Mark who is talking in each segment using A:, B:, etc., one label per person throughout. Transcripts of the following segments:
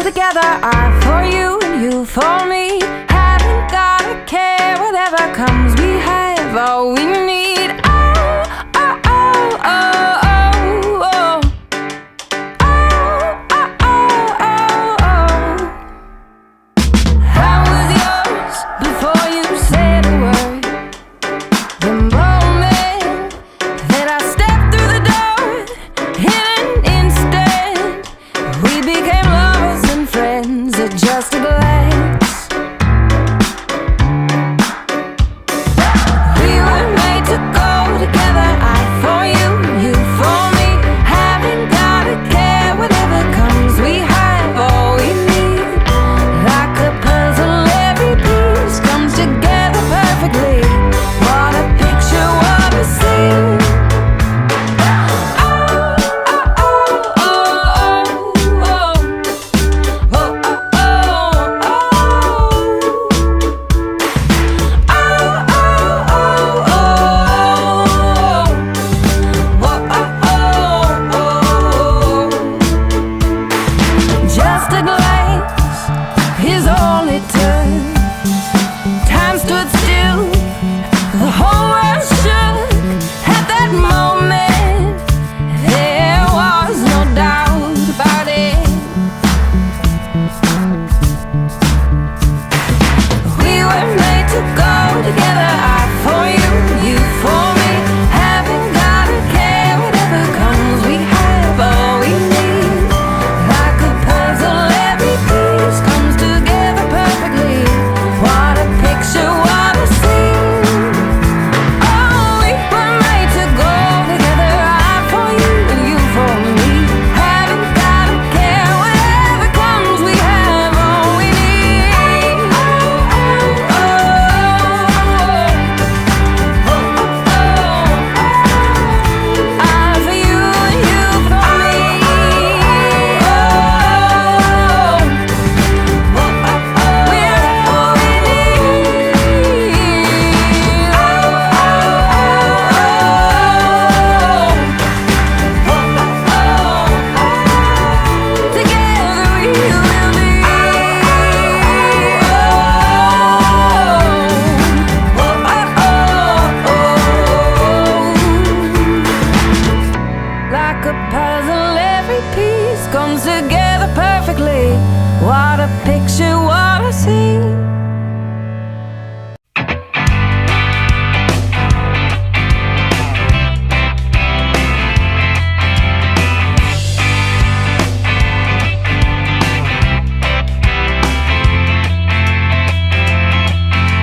A: together. I for you and you for me. Haven't gotta care whatever comes. We have all we need. Oh, oh, oh, oh, oh, oh. Oh, oh, oh, oh, oh. How was yours before you said a word? The moment that I stepped through the door, in an instant, we became lovers and friends at just a glance. We were made to go together, I for you, you for me. Haven't gotta care whatever comes, we have all we need. Like a puzzle, every piece comes together perfectly. What a picture, what a scene. Just a glance is all it took. Time stood still, the whole world shook. At that moment, there was no doubt about it. We were made to go together, I for you, you for me. Haven't gotta care whatever comes, we have all we need. Like a puzzle, every piece comes together perfectly. What a picture, what a scene. Oh, we were made to go together, I for you and you for me. Haven't gotta care whatever comes, we have all we need. I for you and you for me. We're all we need. Together we will be. Like a puzzle, every piece comes together perfectly. What a picture, what a scene.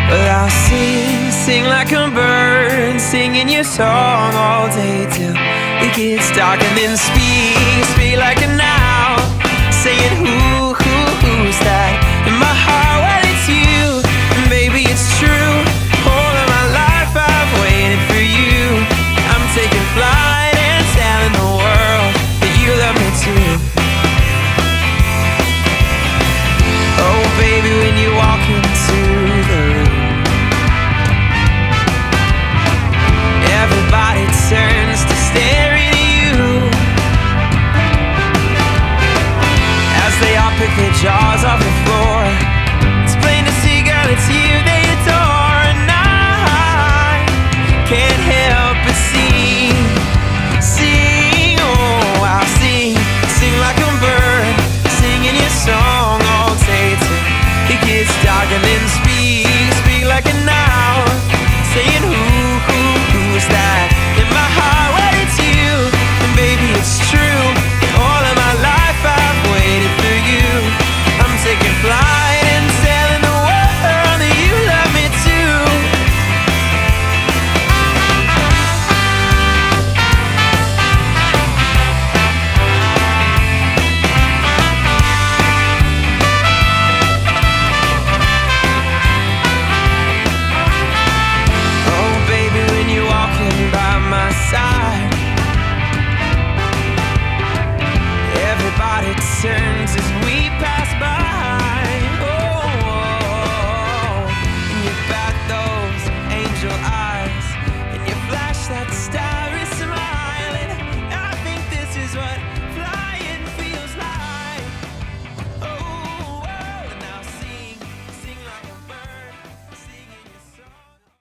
B: Well, I'll sing like a bird, singing your song all day till it gets dark, and then speak like a night.